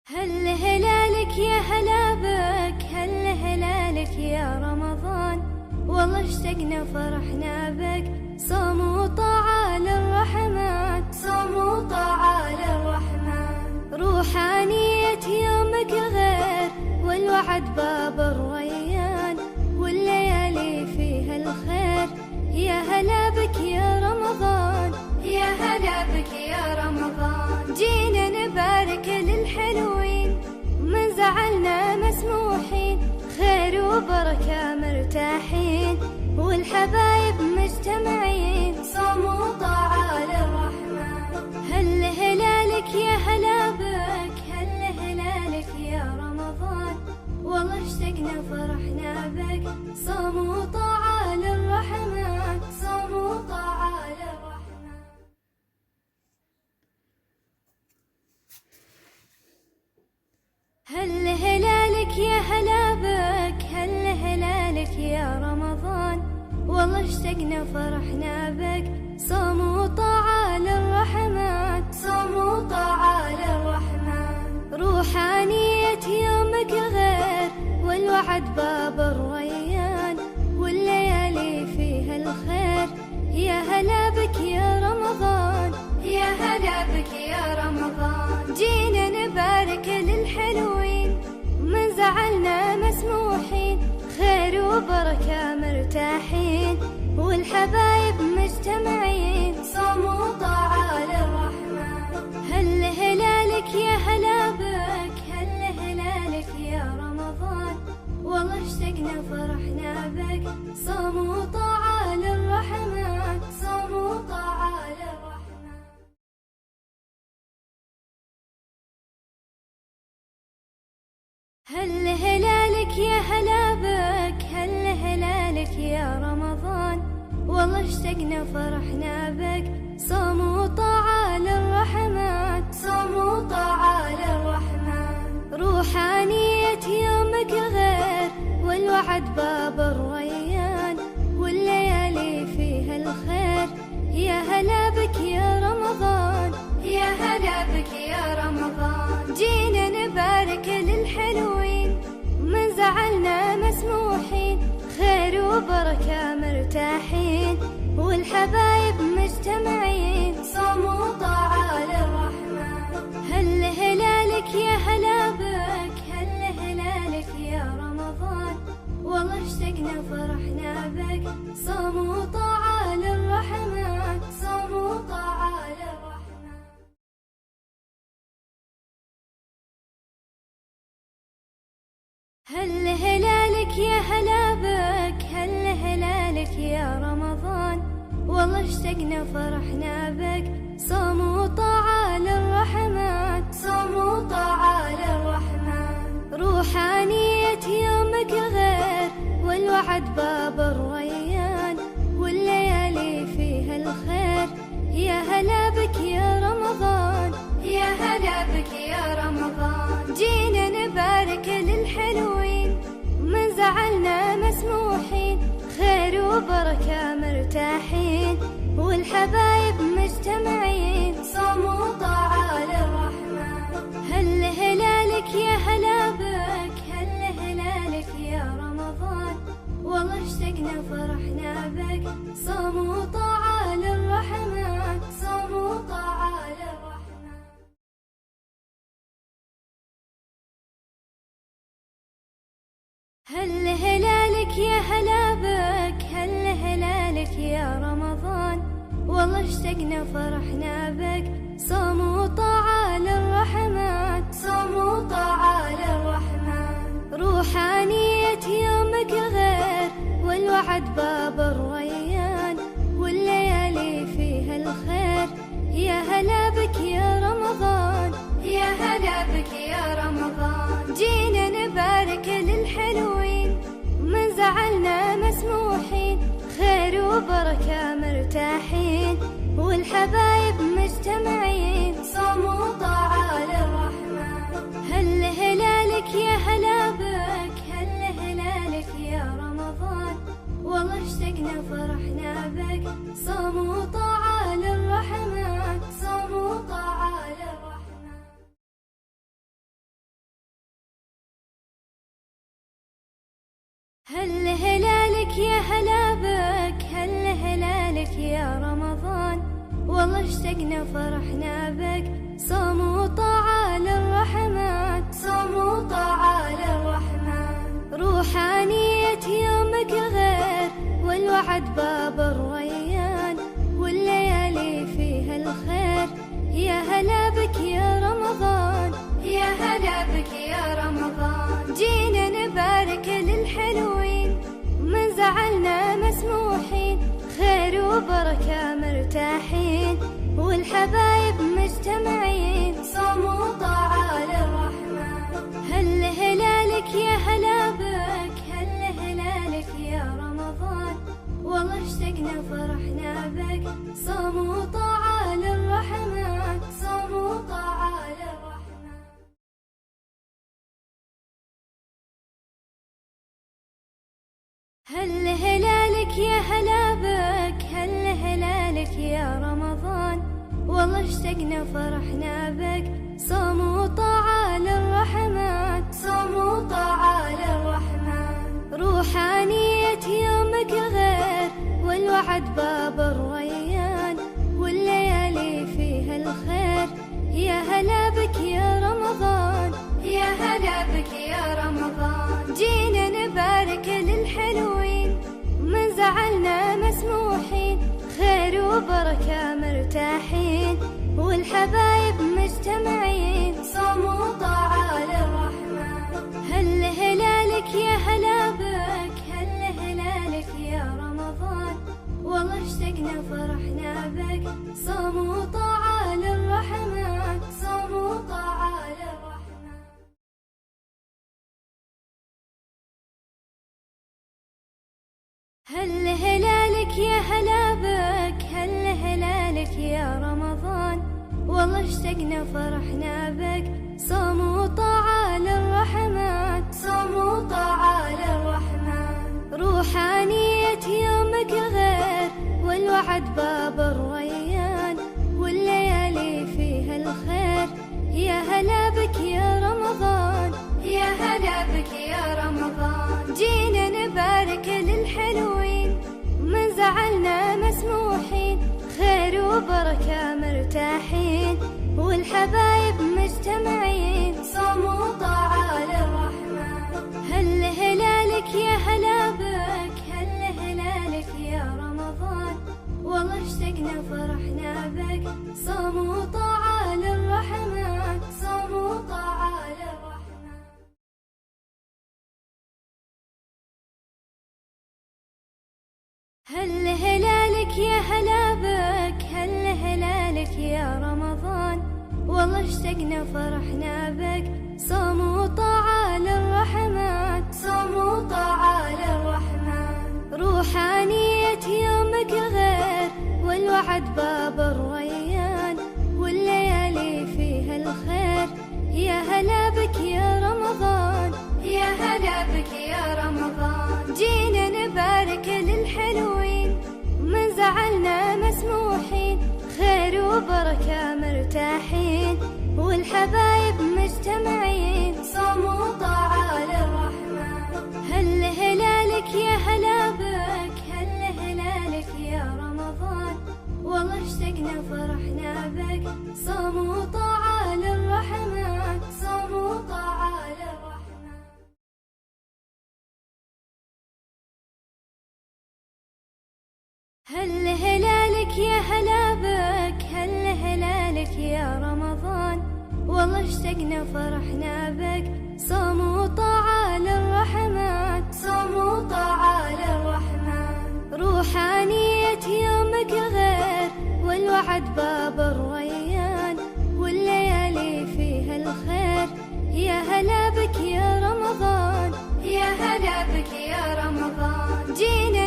هل هلالك يا هلا بك، هل هلالك يا رمضان، والله اشتقنا فرحنا بك. صوم وطاعة للرحمن، صوم وطاعة للرحمن، روحانية يومك غير والوعد باب الريان، والليالي فيها الخير. يا هلا بك يا رمضان، يا هلا بك يا رمضان، جينا نبارك للحلوين، من زعلنا مسموحين، خير وبركة مرتاحين، والحبايب مجتمعين. صوم وطاعة للرحمن. هل هلالك يا هلا بك، هل هلالك يا رمضان، والله اشتقنا فرحنا بك. صوم وطاعة للرحمن، صوم وطاعة للرحمن. هل هلالك يا هلا بك، هل هلالك يا رمضان، والله اشتقنا فرحنا بك. صوم وطاعة للرحمن، صوم وطاعة للرحمن، روحانية يومك غير والوعد باب الريان، والليالي فيها الخير. يا هلا بك يا رمضان، يا هلا بك يا رمضان، جينا نبارك للحلوين، من زعلنا مسموحين، خير وبركة مرتاحين، والحبايب مجتمعين. صوم وطاعة للرحمن. هل هلالك يا هلا بك، هل هلالك يا رمضان، والله اشتقنا فرحنا بك. صوم وطاعة للرحمن، صوم وطاعة للرحمن. هل هلالك يا هلا بك، هل هلالك يا رمضان، والله اشتقنا فرحنا بك. صوم وطاعة للرحمن، صوم وطاعة للرحمن، روحانية يومك غير والوعد باب الريان، والليالي فيها الخير. يا هلا بك يا رمضان، يا هلا بك يا رمضان، جينا نبارك للحلوين، من زعلنا مسموحين، خير وبركة مرتاحين، والحبايب مجتمعين. صوم وطاعة للرحمن. هل هلالك يا هلا بك، هل هلالك يا رمضان، والله اشتقنا فرحنا بك. صوم وطاعة للرحمن، صوم وطاعة للرحمن. هل هلالك يا هلا بك، هل هلالك يا رمضان، والله اشتقنا فرحنا بك. صوم وطاعة للرحمن، صوم وطاعة للرحمن، روحانية يومك غير والوعد باب الريان، والليالي فيها الخير. يا هلا بك يا رمضان، يا هلا بك يا رمضان، جينا نبارك للحلوين، من زعلنا مسموحين، خير وبركة مرتاحين، والحبايب مجتمعين. صوم وطاعة للرحمن. هل هلالك يا هلا بك، هل هلالك يا رمضان، والله اشتقنا فرحنا بك. صوم وطاعة للرحمن، صوم وطاعة للرحمن. هل هلالك يا هلا بك، هل هلالك يا رمضان، والله اشتقنا فرحنا بك. صوم وطاعة للرحمن، صوم وطاعة للرحمن، روحانية يومك غير والوعد باب الريان، والليالي فيها الخير. يا هلا بك يا رمضان، يا هلا بك يا رمضان، جينا نبارك للحلوين، من زعلنا مسموحين، خير وبركة مرتاحين، والحبايب مجتمعين. صوم وطاعة للرحمن. هل هلالك يا هلا بك، هل هلالك يا رمضان، والله اشتقنا فرحنا بك. صوم وطاعة للرحمن، صوم وطاعة للرحمن. هل هلالك يا هلا بك، هل هلالك يا رمضان، والله اشتقنا فرحنا بك، صوم وطاعة للرحمن، صوم وطاعة للرحمن. روحانية يومك غير، والوعد باب الريان، والليالي فيها الخير، يا هلا بك يا رمضان، يا هلا بك يا رمضان. جينا نبارك للحلوين، من زعلنا مسموحين، خير وبركة مرتاحين، والحبايب مجتمعين، صوم وطاعة للرحمن. هل هلالك يا هلا بك، هل هلالك يا رمضان، والله اشتقنا فرحنا بك، صوم وطاعة للرحمن، صوم وطاعة للرحمن. هل هلالك يا هلا بك، هل هلالك يا رمضان، والله اشتقنا فرحنا بك، صوم وطاعة للرحمن، صوم وطاعة للرحمن. روحانية يومك غير، والوعد باب الريان، والليالي فيها الخير، يا هلا بك يا رمضان، يا هلا بك يا رمضان. جينا نبارك للحلوين، من زعلنا مسموحين، خير وبركة مرتاحين، والحبايب مجتمعين، صوم وطاعة للرحمن. هل هلالك يا هلا بك، هل هلالك يا رمضان، والله اشتقنا فرحنا بك، صوم وطاعة للرحمن، صوم وطاعة للرحمن. هل هلالك يا هلا بك، هل هلالك يا رمضان، والله اشتقنا فرحنا بك، صوم وطاعة للرحمن، صوم وطاعة للرحمن. روحانية يومك غير، والوعد باب الريان، والليالي فيها الخير، يا هلا بك يا رمضان، يا هلا بك يا رمضان. جينا نبارك للحلوين، من زعلنا مسموحين، خير وبركة مرتاحين، والحبايب مجتمعين، صوم وطاعة للرحمن. هل هلالك يا هلا بك، هل هلالك يا رمضان، والله اشتقنا فرحنا بك، صوم وطاعة للرحمن، صوم وطاعة للرحمن. هل هلالك يا هلا بك، هل هلالك يا رمضان، والله اشتقنا فرحنا بك، صوم وطاعة للرحمن، صوم وطاعة للرحمن. روحانية يومك غير، والوعد باب الريان، والليالي فيها الخير، يا هلا. بك يا رمضان، يا هلا بك يا رمضان. جينا نبارك للحلوين، من زعلنا مسموحين، خير وبركة مرتاحين، والحبايب مجتمعين، صوم وطاعة للرحمن. هل هلالك يا هلا بك، هل هلالك يا رمضان، والله اشتقنا فرحنا بك، صوم وطاعة للرحمن، صوم وطاعة للرحمن. هل هلالك يا هلا بك، هل هلالك يا رمضان، والله اشتقنا فرحنا بك، صوم وطاعة للرحمن، صوم وطاعة للرحمن. روحانية يومك غير، والوعد باب الريان، والليالي فيها الخير، يا هلا بك يا رمضان، يا هلا بك يا رمضان. جينا